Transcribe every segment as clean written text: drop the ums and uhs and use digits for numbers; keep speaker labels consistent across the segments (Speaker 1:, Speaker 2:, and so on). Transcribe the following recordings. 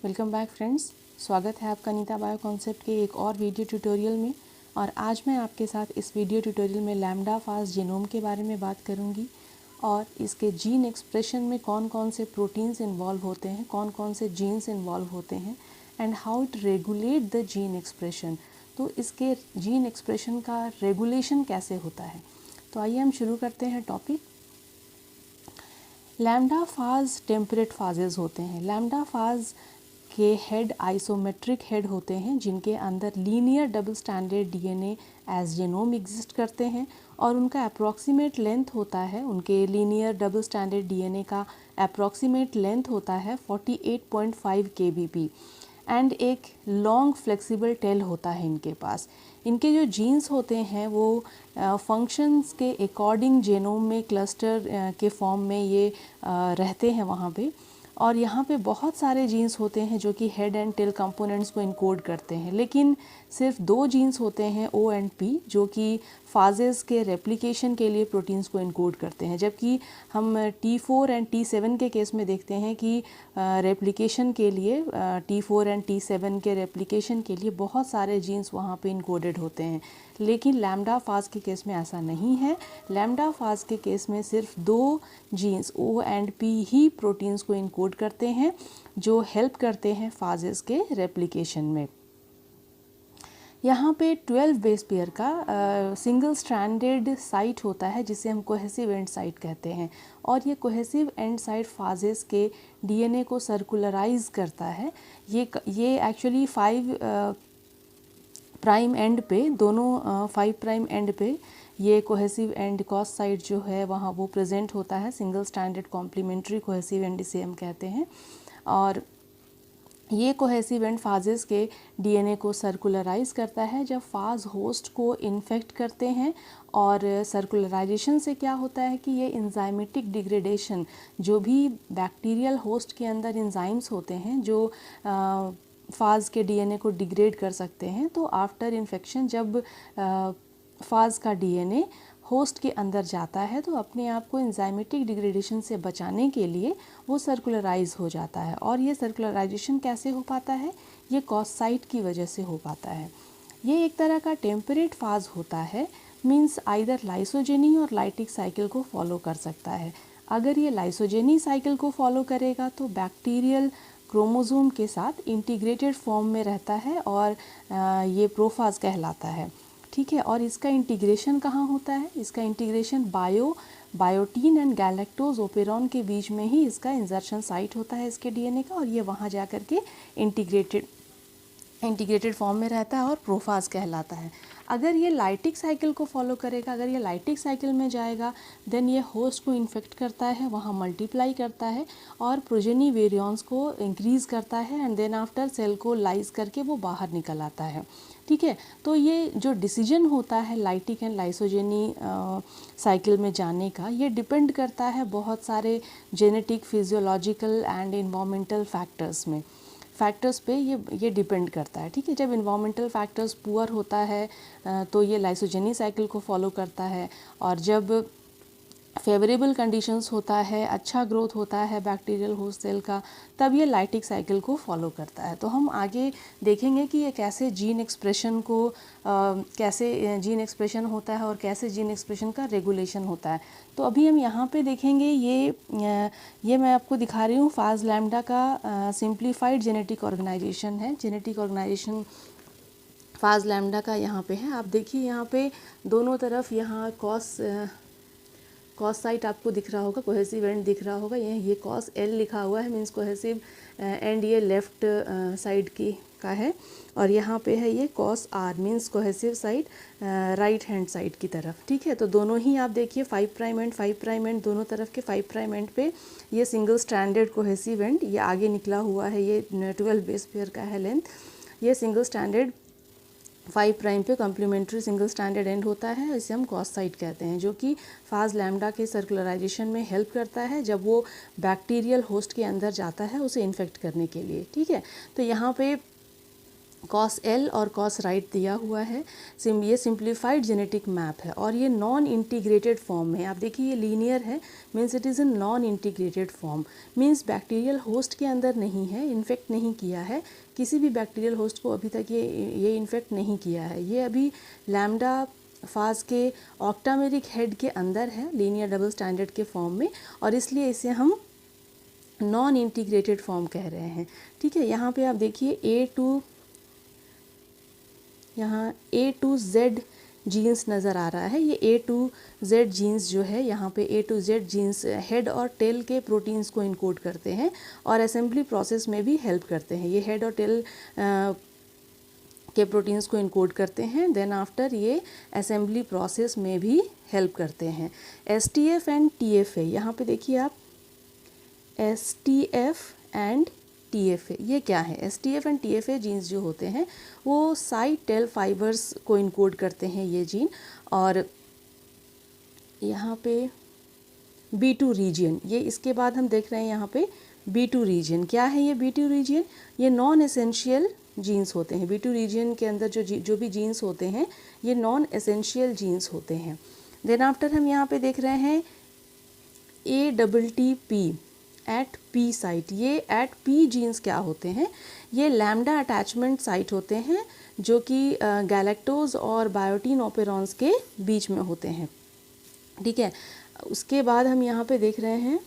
Speaker 1: Welcome back friends. स्वागत है आपका नीता बायो कॉन्सेप्ट के एक और वीडियो ट्यूटोरियल में। और आज मैं आपके साथ इस वीडियो ट्यूटोरियल में लैम्डा फास्ट जीनोम के बारे में बात करूंगी और इसके जीन एक्सप्रेशन में कौन कौन से प्रोटीन्स इन्वॉल्व होते हैं, कौन कौन से जीन्स इन्वॉल्व होते हैं and how it regulate the gene expression. तो इसके जीन एक्सप्रेशन का रेगुलेशन कैसे होता है। तो आइए हम शुरू करते हैं टॉपिक। लैम्डा फाज टेम्परेट फाजेस होते हैं। लैम्डा फाज के हेड आइसोमेट्रिक हेड होते हैं जिनके अंदर linear double standard DNA as genome exist करते हैं और उनका अप्रॉक्सीमेट लेंथ होता है, उनके लीनियर डबल स्टैंडर्ड डीएनए का अप्रॉक्सीमेट लेंथ होता है 48.5 kbp एंड एक लॉन्ग फ्लेक्सिबल टेल होता है इनके पास। इनके जो जीन्स होते हैं वो फंक्शंस के अकॉर्डिंग जीनोम में क्लस्टर के फॉर्म में ये रहते हैं वहाँ पे। और यहाँ पे बहुत सारे जीन्स होते हैं जो कि हेड एंड टेल कंपोनेंट्स को इनकोड करते हैं, लेकिन सिर्फ दो जीन्स होते हैं ओ एंड पी जो कि फाजेस के रेप्लिकेशन के लिए प्रोटीन्स को इनकोड करते हैं। जबकि हम T4 एंड T7 के केस में देखते हैं कि रेप्लिकेशन के लिए T4 एंड T7 के रेप्लिकेशन के लिए बहुत सारे जीन्स वहाँ पे इनकोडेड होते हैं, लेकिन लैम्डा फाज के केस में ऐसा नहीं है। लैम्डा फाज के केस में सिर्फ दो जीन्स ओ एंड पी ही प्रोटीन्स को इनकोड करते हैं जो हेल्प करते हैं फाजेस के रेप्लिकेशन में। यहाँ पे 12 बेस पेयर का सिंगल स्ट्रैंडेड साइट होता है जिसे हम कोहेसिव एंड साइट कहते हैं और ये कोहेसिव एंड साइट फाजेस के डीएनए को सर्कुलराइज करता है। ये एक्चुअली 5 प्राइम एंड पे, दोनों 5 प्राइम एंड पे ये कोहेसिव एंड कॉस साइट जो है वहाँ वो प्रेजेंट होता है। Single standard complementary cohesive end इसे हम कहते हैं। और ये कोहेसिव एंड फाजेस के डीएनए को सर्कुलराइज करता है जब फाज होस्ट को इन्फेक्ट करते हैं। और सर्कुलराइजेशन से क्या होता है कि ये इंजाइमेटिक डिग्रेडेशन, जो भी बैक्टीरियल होस्ट के अंदर इंजाइम्स होते हैं जो फाज के डीएनए को डिग्रेड कर सकते हैं, तो आफ्टर इन्फेक्शन जब फाज का डीएनए होस्ट के अंदर जाता है तो अपने आप को इंजाइमेटिक डिग्रेडेशन से बचाने के लिए वो सर्कुलराइज हो जाता है। और ये सर्कुलराइजेशन कैसे हो पाता है? ये कॉस साइट की वजह से हो पाता है। ये एक तरह का टेम्परेट फाज होता है, मीन्स आइदर लाइसोजेनी और लाइटिक साइकिल को फॉलो कर सकता है। अगर ये लाइसोजेनी साइकिल को फॉलो करेगा तो बैक्टीरियल क्रोमोसोम के साथ इंटीग्रेटेड फॉर्म में रहता है और ये प्रोफाज कहलाता है। ठीक है, और इसका इंटीग्रेशन कहाँ होता है? इसका integration biotin and galactose operon के बीच में ही इसका इंजर्शन साइट होता है इसके डीएनए का, और ये वहाँ जा कर के इंटीग्रेटेड फॉर्म में रहता है और प्रोफाज कहलाता है। अगर ये लाइटिक साइकिल को फॉलो करेगा, अगर ये लाइटिक साइकिल में जाएगा, देन ये होस्ट को इन्फेक्ट करता है, वहाँ मल्टीप्लाई करता है और प्रोजेनी वेरियंस को इंक्रीज़ करता है एंड देन आफ्टर सेल को लाइज करके वो बाहर निकल आता है। ठीक है, तो ये जो डिसीजन होता है लाइटिक एंड लाइसोजेनी साइकिल में जाने का, ये डिपेंड करता है बहुत सारे genetic, physiological and environmental factors पे ये डिपेंड करता है। ठीक है, जब इन्वायरमेंटल फैक्टर्स पुअर होता है तो ये लाइसोजेनी साइकिल को फॉलो करता है, और जब फेवरेबल कंडीशंस होता है, अच्छा ग्रोथ होता है बैक्टीरियल होस्ट सेल का, तब ये लाइटिक साइकिल को फॉलो करता है। तो हम आगे देखेंगे कि ये कैसे जीन एक्सप्रेशन होता है और कैसे जीन एक्सप्रेशन का रेगुलेशन होता है। तो अभी हम यहाँ पे देखेंगे, ये मैं आपको दिखा रही हूँ फाज लैम्डा का सिंप्लीफाइड जेनेटिक ऑर्गेनाइजेशन है। जेनेटिक ऑर्गेनाइजेशन फाज लैम्डा का यहाँ पे है। आप देखिए यहाँ पे दोनों तरफ यहाँ कॉस साइट आपको दिख रहा होगा, कोहेसिव एंड दिख रहा होगा। ये कॉस एल लिखा हुआ है, मीन्स कोहेसिव एंड ये लेफ्ट साइड की का है, और यहाँ पे है ये cos R, means cohesive side right hand side की तरफ। ठीक है, तो दोनों ही आप देखिए 5 प्राइम एंड दोनों तरफ के 5 प्राइम एंड पे ये सिंगल स्टैंडर्ड कोहेसिव एंड ये आगे निकला हुआ है, ये 12 बेस पेयर का है लेंथ। ये सिंगल स्टैंडर्ड 5 प्राइम पे कॉम्प्लीमेंट्री सिंगल स्टैंडर्ड एंड होता है, इसे हम कॉस साइट कहते हैं, जो कि फाज लैम्डा के सर्कुलराइजेशन में हेल्प करता है जब वो बैक्टीरियल होस्ट के अंदर जाता है उसे इन्फेक्ट करने के लिए। ठीक है, तो यहाँ पे कॉस एल और कॉस राइट दिया हुआ है। ये सिंप्लीफाइड जेनेटिक मैप है और ये नॉन इंटीग्रेटेड फॉर्म में, आप देखिए ये लीनियर है, means it is in non integrated form, means bacterial host के अंदर नहीं है, इन्फेक्ट नहीं किया है, किसी भी बैक्टीरियल होस्ट को अभी तक ये इन्फेक्ट नहीं किया है। ये अभी लैम्डा फाज के ऑक्टामेरिक हेड के अंदर है, लीनियर डबल स्टैंडर्ड के फॉर्म में, और इसलिए इसे हम नॉन इंटीग्रेटेड फॉर्म कह रहे हैं। ठीक है, यहाँ पे आप देखिए A to Z जीन्स नज़र आ रहा है। ये A to Z जीन्स जो है, यहाँ पे A to Z genes head और टेल के प्रोटीन्स को इनकोड करते हैं और असेंबली प्रोसेस में भी हेल्प करते हैं। ये हेड और टेल के प्रोटीन्स को इनकोड करते हैं, देन आफ्टर ये असेंबली प्रोसेस में भी हेल्प करते हैं। STF एंड TFA, यहाँ पे देखिए आप STF एंड TFA, ये क्या है? STF एंड TFA जीन्स जो होते हैं वो साइड टेल फाइबर्स को इनकोड करते हैं ये जीन। और यहाँ पे B2 रीजन, ये इसके बाद हम देख रहे हैं यहाँ पे B2 रीजन। क्या है ये B2 रीजन? ये नॉन एसेंशियल जीन्स होते हैं। B2 रीजन के अंदर जो भी जीन्स होते हैं ये नॉन एसेंशियल जीन्स होते हैं। देन आफ्टर हम यहाँ पे देख रहे हैं ATTP एट P साइट। ये एट P जीन्स क्या होते हैं? ये लैम्डा अटैचमेंट साइट होते हैं जो कि गैलेक्टोज और बायोटीन ओपेरॉन्स के बीच में होते हैं। ठीक है, उसके बाद हम यहाँ पे देख रहे हैं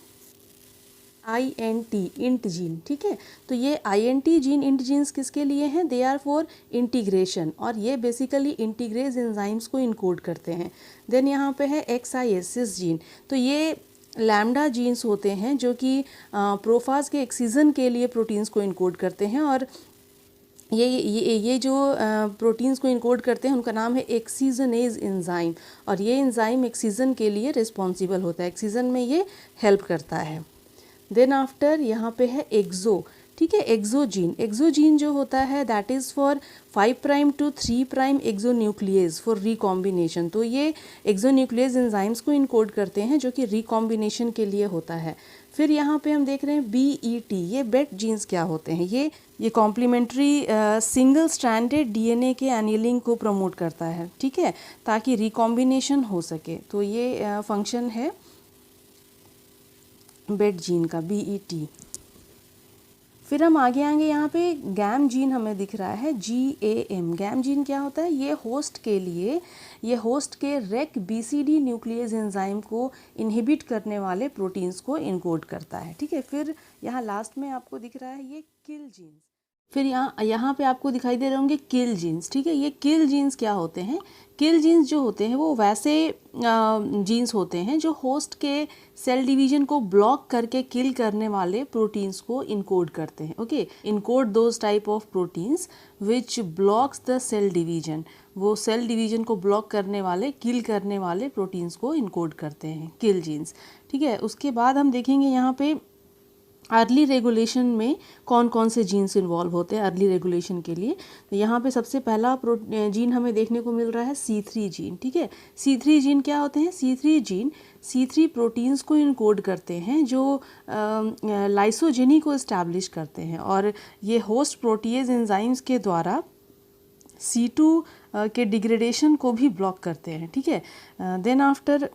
Speaker 1: INT इंट जीन। ठीक है, तो ये INT जीन, इंट जीन्स किसके लिए हैं? दे आर फॉर इंटीग्रेशन, और ये बेसिकली इंटीग्रेज एंजाइम्स को इनकोड करते हैं। देन यहाँ पे है XIS सिस जीन, तो ये लैम्डा जीन्स होते हैं जो कि प्रोफाज के एक्सीजन के लिए प्रोटीन्स को इनकोड करते हैं, और ये जो प्रोटीन्स को इनकोड करते हैं उनका नाम है एक्सीजनेज एंजाइम, और ये एंजाइम एक्सीजन के लिए रिस्पॉन्सिबल होता है, एक्सीजन में ये हेल्प करता है। देन आफ्टर यहाँ पे है एक्सो। ठीक है, एक्सोजीन जो होता है that is for 5' to 3' exonuclease for recombination. तो ये एक्सोन्यूक्लियस एंजाइम्स को इनकोड करते हैं जो कि रिकॉम्बिनेशन के लिए होता है। फिर यहाँ पे हम देख रहे हैं BET, ये बेट जीन्स क्या होते हैं? ये कॉम्प्लीमेंट्री सिंगल स्ट्रैंडेड DNA के एनीलिंग को प्रमोट करता है। ठीक है, ताकि रिकॉम्बिनेशन हो सके, तो ये फंक्शन है बेट जीन का, BET। फिर हम आगे आएंगे, यहाँ पे गैम जीन हमें दिख रहा है, GAM। गैम जीन क्या होता है? ये होस्ट के रेक BCD न्यूक्लियस एंजाइम को इनहिबिट करने वाले प्रोटीन्स को इनकोड करता है। ठीक है, फिर यहाँ लास्ट में आपको दिख रहा है ये किल जीन्स। फिर यहाँ पे आपको दिखाई दे रहे होंगे किल जीन्स। ठीक है, ये किल जीन्स क्या होते हैं? किल जीन्स जो होते हैं वो वैसे जीन्स होते हैं जो होस्ट के सेल डिवीजन को ब्लॉक करके किल करने वाले प्रोटीन्स को इनकोड करते हैं। Okay, encode those type of proteins which blocks the cell division. वो सेल डिवीजन को ब्लॉक करने वाले, किल करने वाले प्रोटीन्स को इनकोड करते हैं, किल जीन्स। ठीक है, उसके बाद हम देखेंगे यहाँ पे अर्ली रेगुलेशन में कौन कौन से जीन्स इन्वॉल्व होते हैं अर्ली रेगुलेशन के लिए। तो यहाँ पे सबसे पहला जीन हमें देखने को मिल रहा है C3 जीन। ठीक है, C3 जीन क्या होते हैं? C3 जीन C3 प्रोटीन्स को इनकोड करते हैं जो लाइसोजेनी को इस्टेब्लिश करते हैं, और ये होस्ट प्रोटीएज एंजाइम्स के द्वारा C2 के डिग्रेडेशन को भी ब्लॉक करते हैं। ठीक है, देन आफ्टर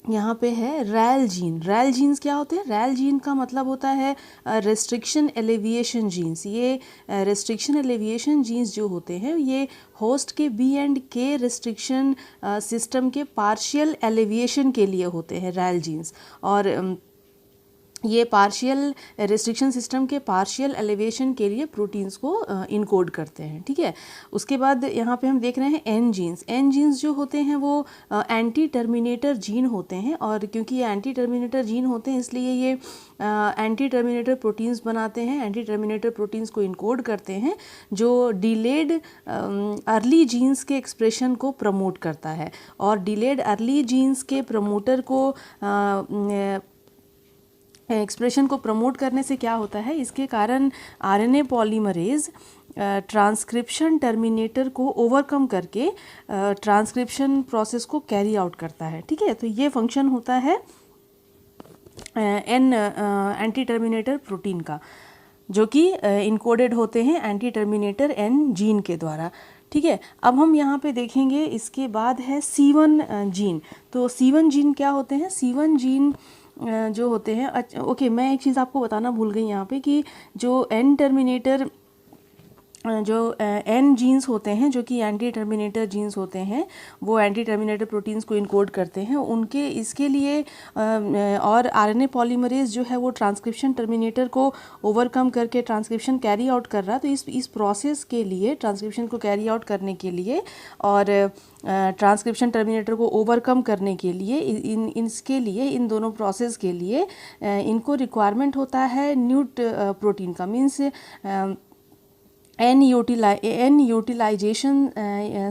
Speaker 1: यहाँ पे है रैल जीन। रैल जीन्स क्या होते हैं? रैल जीन का मतलब होता है रेस्ट्रिक्शन एलिविएशन जीन्स। ये रेस्ट्रिक्शन एलिविएशन जीन्स जो होते हैं ये होस्ट के B and K restriction system के पार्शियल एलिविएशन के लिए होते हैं रैल जीन्स, और ये पार्शियल रेस्ट्रिक्शन सिस्टम के पार्शियल एलिवेशन के लिए प्रोटीन्स को इनकोड करते हैं। ठीक है, उसके बाद यहाँ पे हम देख रहे हैं एन जीन्स। एन जीन्स जो होते हैं वो एंटी टर्मिनेटर जीन होते हैं, और क्योंकि ये एंटी टर्मिनेटर जीन होते हैं इसलिए ये एंटी टर्मिनेटर प्रोटीन्स बनाते हैं, एंटी टर्मिनेटर प्रोटीन्स को इनकोड करते हैं जो डिलेड अर्ली जीन्स के एक्सप्रेशन को प्रमोट करता है। और डिलेड अर्ली जीन्स के प्रमोटर को एक्सप्रेशन को प्रमोट करने से क्या होता है? इसके कारण RNA पॉलीमरेज ट्रांसक्रिप्शन टर्मिनेटर को ओवरकम करके ट्रांसक्रिप्शन प्रोसेस को कैरी आउट करता है। ठीक है, तो ये फंक्शन होता है एंटी टर्मिनेटर प्रोटीन का। जो कि इनकोडेड होते हैं एंटी टर्मिनेटर एन जीन के द्वारा। ठीक है, अब हम यहाँ पे देखेंगे इसके बाद है C1 जीन। तो C1 जीन क्या होते हैं? C1 जीन जो होते हैं, ओके मैं एक चीज़ आपको बताना भूल गई यहाँ पे कि जो एन टर्मिनेटर जो एन जीन्स होते हैं जो कि एंटी टर्मिनेटर जीन्स होते हैं, वो एंटी टर्मिनेटर प्रोटीन्स को इनकोड करते हैं। उनके इसके लिए और आरएनए पॉलीमरेज जो है वो ट्रांसक्रिप्शन टर्मिनेटर को ओवरकम करके ट्रांसक्रिप्शन कैरी आउट कर रहा है। तो इस प्रोसेस के लिए, ट्रांसक्रिप्शन को कैरी आउट करने के लिए और ट्रांसक्रिप्शन टर्मिनेटर को ओवरकम करने के लिए इसके लिए इन दोनों प्रोसेस के लिए इनको रिक्वायरमेंट होता है न्यूट प्रोटीन का, मीन्स एन यूटिलाइजेशन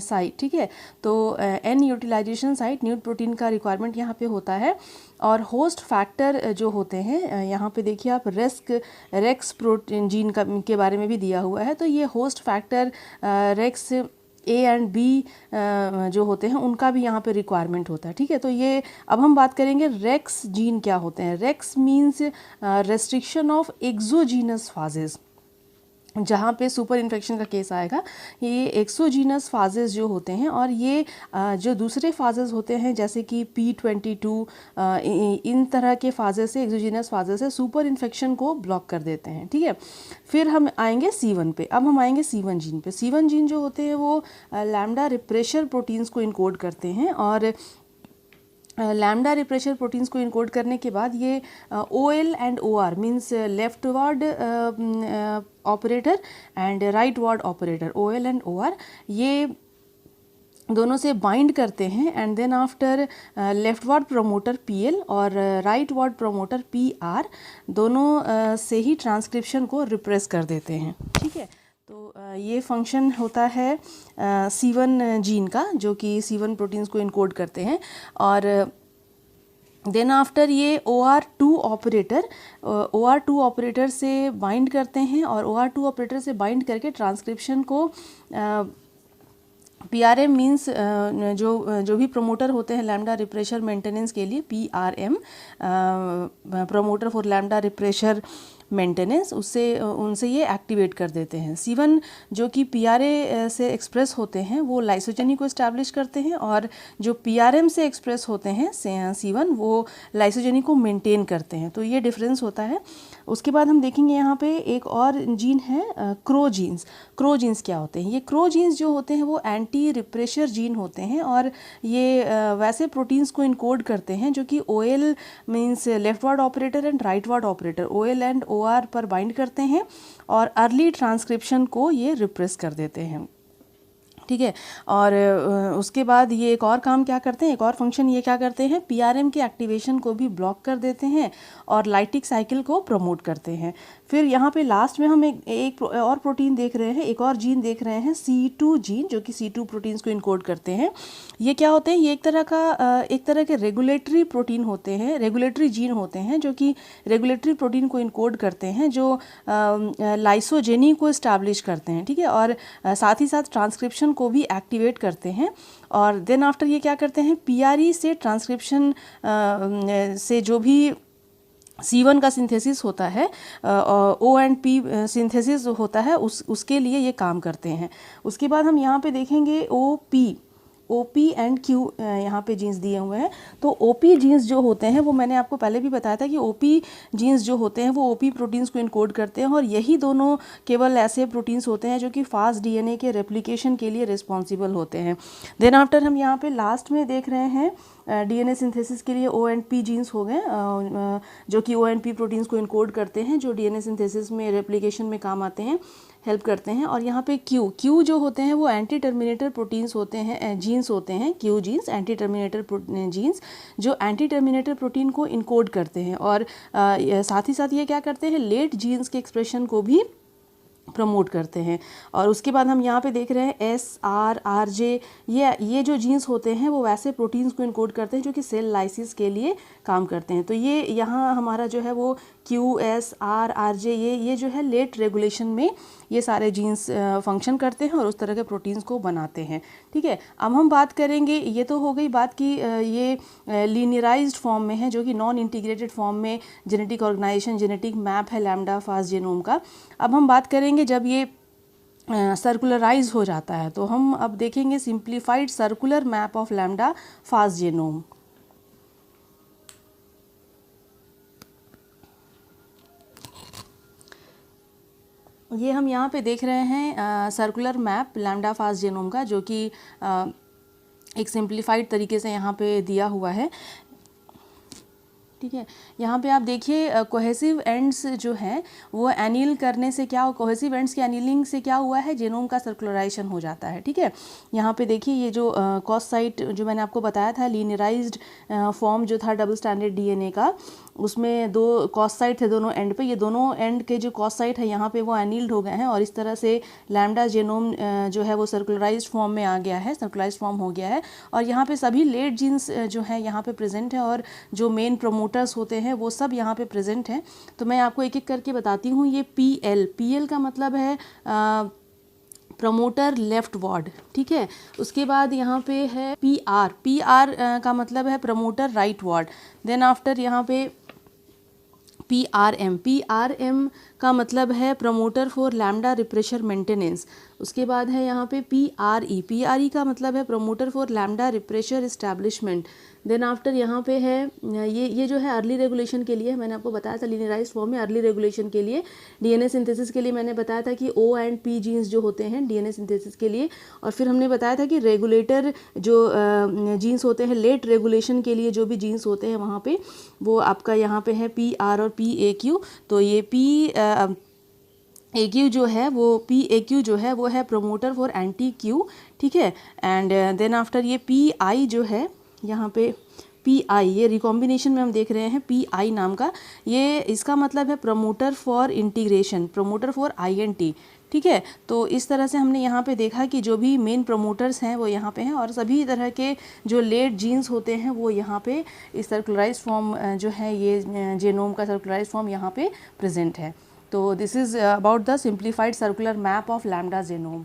Speaker 1: साइट। ठीक है, तो N utilization site nut protein का रिक्वायरमेंट यहाँ पे होता है। और होस्ट फैक्टर जो होते हैं, यहाँ पे देखिए आप रेक्स प्रोटीन जीन के बारे में भी दिया हुआ है। तो ये host factor rex A and B जो होते हैं उनका भी यहाँ पे रिक्वायरमेंट होता है। ठीक है, तो ये अब हम बात करेंगे रेक्स जीन क्या होते हैं। Rex means restriction of exogenous phages, जहाँ पे सुपर इन्फेक्शन का केस आएगा। ये एक्सोजीनस फाजेस जो होते हैं और ये जो दूसरे फाजेस होते हैं जैसे कि P22 इन तरह के फाजेस से, एक्सोजीनस फाजेस से सुपर इन्फेक्शन को ब्लॉक कर देते हैं। ठीक है, फिर हम आएंगे C1 पे। अब हम आएंगे C1 जीन पे। C1 जीन जो होते हैं वो लैम्डा रिप्रेशर प्रोटीन्स को इनकोड करते हैं और लैम्डा रिप्रेशर प्रोटीन्स को इनकोड करने के बाद ये OL and OR means leftward operator and rightward operator, OL and OR ये दोनों से बाइंड करते हैं and then after leftward promoter PL और राइट वार्ड प्रोमोटर PR दोनों से ही ट्रांसक्रिप्शन को रिप्रेस कर देते हैं। ठीक है, तो ये फंक्शन होता है C1 जीन का, जो कि C1 प्रोटीन्स को इनकोड करते हैं। और देन आफ्टर ये OR2 ऑपरेटर से बाइंड करते हैं और OR2 ऑपरेटर से बाइंड करके ट्रांसक्रिप्शन को PRM मीन्स जो भी प्रमोटर होते हैं लैम्डा रिप्रेशर मेंटेनेंस के लिए, PRM promoter for lambda repressor maintenance, उनसे ये एक्टिवेट कर देते हैं। C1 जो कि PRA से एक्सप्रेस होते हैं वो लाइसोजेनी को इस्टेब्लिश करते हैं और जो PRM से एक्सप्रेस होते हैं C1 वो लाइसोजेनी को मेंटेन करते हैं। तो ये डिफरेंस होता है। उसके बाद हम देखेंगे यहाँ पे एक और जीन है क्रो जीन्स। क्रो जीन्स क्या होते हैं? ये क्रो जीन्स जो होते हैं वो एंटी रिप्रेशर जीन होते हैं और ये वैसे प्रोटीन्स को इनकोड करते हैं जो कि OL means leftward operator and rightward operator, OL and OR पर बाइंड करते हैं और अर्ली ट्रांसक्रिप्शन को ये रिप्रेस कर देते हैं। ठीक है, और उसके बाद ये एक और काम क्या करते हैं, एक और फंक्शन ये क्या करते हैं, PRM के एक्टिवेशन को भी ब्लॉक कर देते हैं और लाइटिक साइकिल को प्रमोट करते हैं। फिर यहाँ पे लास्ट में हम एक और प्रोटीन देख रहे हैं, एक और जीन देख रहे हैं C2 जीन, जो कि C2 प्रोटीन्स को इनकोड करते हैं। ये क्या होते हैं? ये एक तरह के रेगुलेटरी प्रोटीन होते हैं, रेगुलेटरी जीन होते हैं जो कि रेगुलेटरी प्रोटीन को इनकोड करते हैं, जो लाइसोजेनी को इस्टेब्लिश करते हैं। ठीक है, और साथ ही साथ ट्रांसक्रिप्शन को भी एक्टिवेट करते हैं। और देन आफ्टर ये क्या करते हैं, PRE से ट्रांसक्रिप्शन से जो भी C1 का सिंथेसिस होता है, O एंड P सिंथेसिस होता है, उसके लिए ये काम करते हैं। उसके बाद हम यहाँ पे देखेंगे OP एंड Q यहाँ पे जीन्स दिए हुए हैं। तो OP जीन्स जो होते हैं वो मैंने आपको पहले भी बताया था कि OP जीन्स जो होते हैं वो OP प्रोटीन्स को इनकोड करते हैं और यही दोनों केवल ऐसे प्रोटीन्स होते हैं जो कि फास्ट DNA के रेप्लिकेशन के लिए रिस्पॉन्सिबल होते हैं। देन आफ्टर हम यहाँ पे लास्ट में देख रहे हैं DNA सिंथेसिस के लिए O एंड P जीन्स हो गए, जो कि O एंड P प्रोटीन्स को इनकोड करते हैं, जो DNA सिंथेसिस में रेप्लिकेशन में काम आते हैं, हेल्प करते हैं। और यहाँ पे Q जो होते हैं वो एंटी टर्मिनेटर प्रोटीन्स होते हैं, जीन्स होते हैं, Q genes anti terminator genes, जो एंटी टर्मिनेटर प्रोटीन को इनकोड करते हैं और साथ ही साथ ये क्या करते हैं, लेट जीन्स के एक्सप्रेशन को भी प्रमोट करते हैं। और उसके बाद हम यहाँ पे देख रहे हैं SRRJ, ये जो जीन्स होते हैं वो वैसे प्रोटीन्स को इनकोड करते हैं जो कि सेल लाइसिस के लिए काम करते हैं। तो ये यहाँ हमारा जो है वो QS, RJ, ये जो है लेट रेगुलेशन में ये सारे जीन्स फंक्शन करते हैं और उस तरह के प्रोटीन्स को बनाते हैं। ठीक है, अब हम बात करेंगे, ये तो हो गई बात कि ये लीनियराइज्ड फॉर्म में है, जो कि नॉन इंटीग्रेटेड फॉर्म में जेनेटिक ऑर्गेनाइजेशन, जेनेटिक मैप है लैम्डा फास्ट जीनोम का। अब हम बात करेंगे जब ये सर्कुलराइज हो जाता है, तो हम अब देखेंगे simplified circular map of lambda fast genome. ये हम यहाँ पे देख रहे हैं circular map lambda fast genome का, जो कि एक सिंप्लीफाइड तरीके से यहाँ पे दिया हुआ है। ठीक है, यहाँ पे आप देखिए कोहेसिव एंड्स जो हैं वो एनील करने से क्या, कोहेसिव एंड्स की एनीलिंग से क्या हुआ है, जीनोम का सर्कुलराइजेशन हो जाता है। ठीक है, यहाँ पे देखिए ये जो कॉस साइट जो मैंने आपको बताया था, लीनियराइज्ड फॉर्म जो था डबल स्टैंडर्ड डीएनए का, उसमें 2 कॉस साइट थे दोनों एंड पे, ये दोनों एंड के जो कॉस साइट है यहाँ पे वो एनील्ड हो गए हैं और इस तरह से लैम्डा जीनोम जो है वो सर्कुलराइज्ड फॉर्म में आ गया है, सर्कुलराइज्ड फॉर्म हो गया है। और यहाँ पे सभी लेट जीन्स जो है यहाँ पे प्रेजेंट है और जो मेन प्रमोटर्स होते हैं वो सब यहाँ पे प्रेजेंट हैं। तो मैं आपको एक एक करके बताती हूँ। ये PL का मतलब है प्रमोटर लेफ्ट वार्ड। ठीक है, उसके बाद यहाँ पे है PR का मतलब है promoter rightward. Then after यहाँ पे PRM का मतलब है promoter for lambda repressor maintenance. उसके बाद है यहाँ पे PRE का मतलब है promoter for lambda repressor establishment. Then after यहाँ पे है ये जो है अर्ली रेगुलेशन के लिए, मैंने आपको बताया था लीनियराइज्ड फॉर्म में अर्ली रेगुलेशन के लिए, डीएनए सिंथेसिस के लिए मैंने बताया था कि O एंड P जीन्स जो होते हैं डीएनए सिंथेसिस के लिए। और फिर हमने बताया था कि रेगुलेटर जो जीन्स होते हैं लेट रेगुलेशन के लिए, जो भी जीन्स होते हैं वहाँ पे वो आपका यहाँ पे है PR और PAQ। तो ये PAQ जो है वो है प्रमोटर फॉर एंटी Q। ठीक है, एंड देन आफ्टर ये PI जो है यहाँ पे PI, ये रिकॉम्बिनेशन में हम देख रहे हैं PI नाम का, ये इसका मतलब है promoter for integration, promoter for INT। ठीक है, तो इस तरह से हमने यहाँ पे देखा कि जो भी मेन प्रमोटर्स हैं वो यहाँ पे हैं और सभी तरह के जो लेट जीन्स होते हैं वो यहाँ पे इस सर्कुलराइज्ड फॉर्म जो है ये जीनोम का सर्कुलराइज्ड फॉर्म यहाँ पे प्रेजेंट है। तो this is about the simplified circular map of lambda genome.